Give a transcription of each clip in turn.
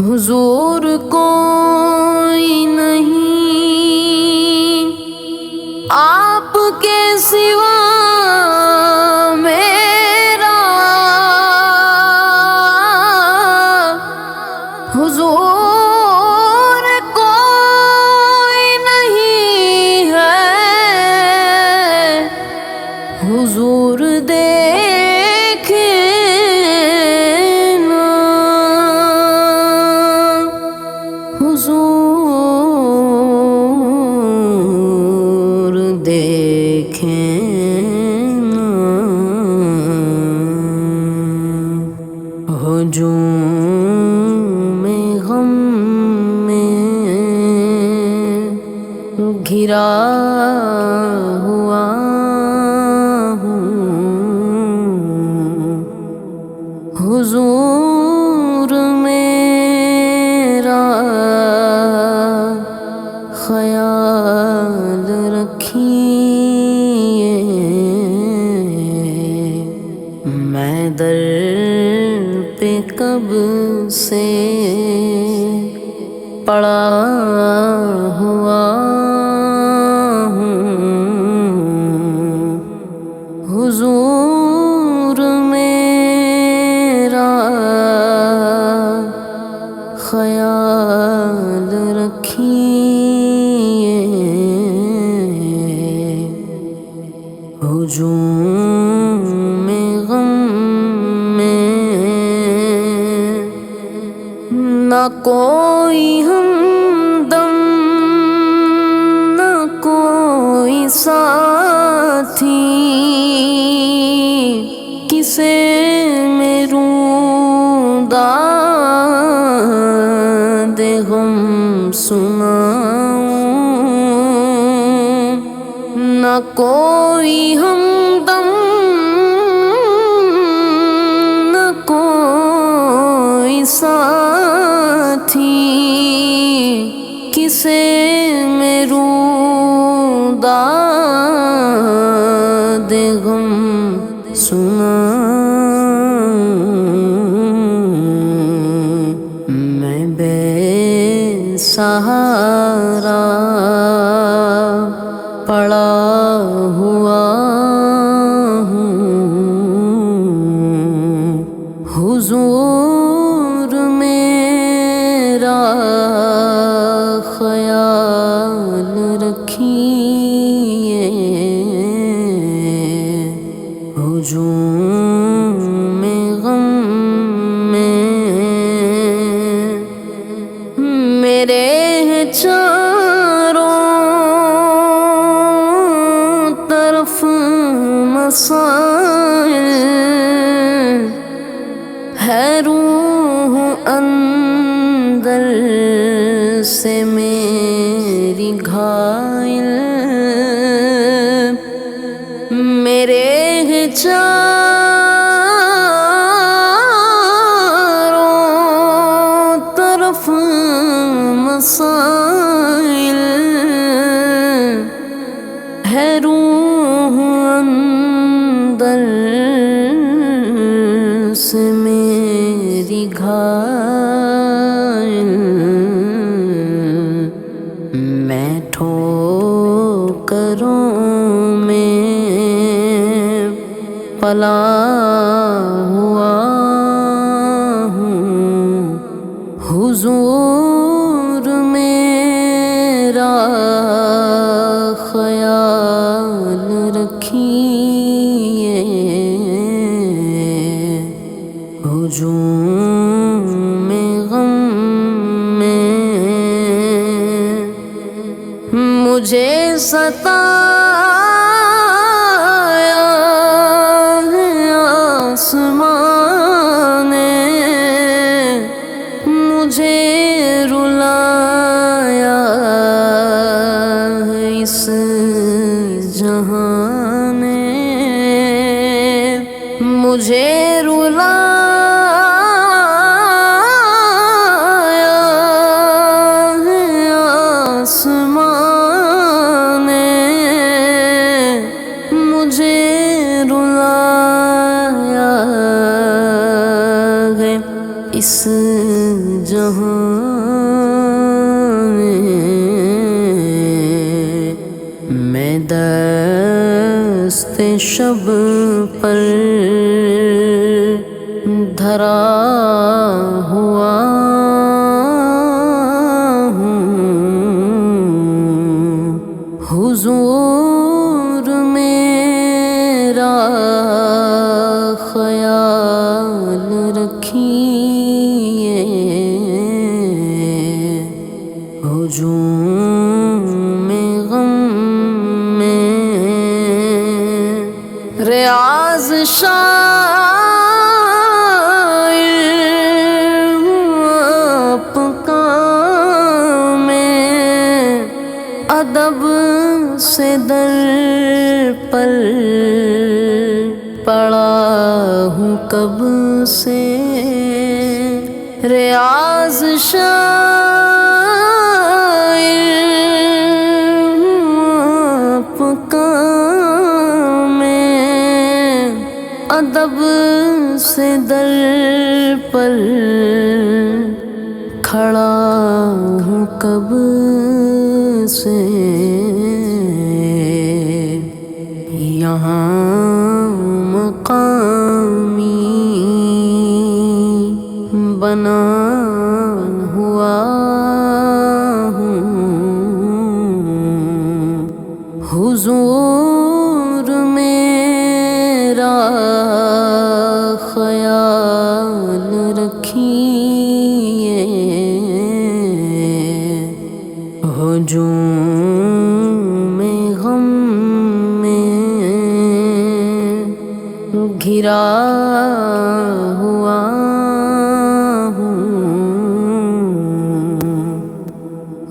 حضور کوئی نہیں آپ کے سوا میرا، حضور کوئی نہیں ہے، حضور حضور دیکھیں نا، ہجوم غم میں گھرا ہوا ہوں، حضور میرا خیال رکھیے، میں در پہ کب سے پڑا ہوا ہوں، حضور میرا خیال رکھیے، ہجوم غم میں نہ کوئی ہمدم نہ کوئی ساتھی، کسے میں روداد غم سناؤں، نہ کوئی ہمدم نہ کوئی ساتھی، کسے میں روداد غم سناؤں، میں بے سہارا پڑا ہوا ہوں، حضور میرا خیال رکھیے، ہجوم غم میں میرے چاروں طرف مسائل ہے، روح اندر سے میری گھائل، میرے چاروں طرف مسائل ہے، روح اندر سے میری گھائل، میں ٹھوکروں میں پلا ہوا ہوں، حضور میرا خیال رکھیے، ہجوم غم میں مجھے ستایا ہے آسمان نے، مجھے رلایا ہے اس جہان نے، مجھے رلایا ہے آسمان نے، مجھے رلایا ہے اس جہاں میں دست شب پر دھرا ہوا ہوں، حضور میرا خیال رکھیے، ہجوم غم میں ریاض شاعر آپ کام میں ادب سے در پر پڑا ہوں کب سے، ریاض شاعر آپ کام میں ادب سے در پر کھڑا ہوں کب سے، یہاں مقامی بنا ہوا ہوں، حضور میرا خیال رکھیے، ہجوم غم میں گھرا ہوا ہوں،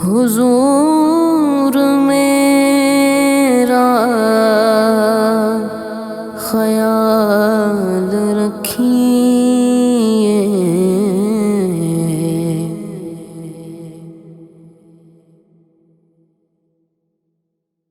حضور میرا خیال رکھیے۔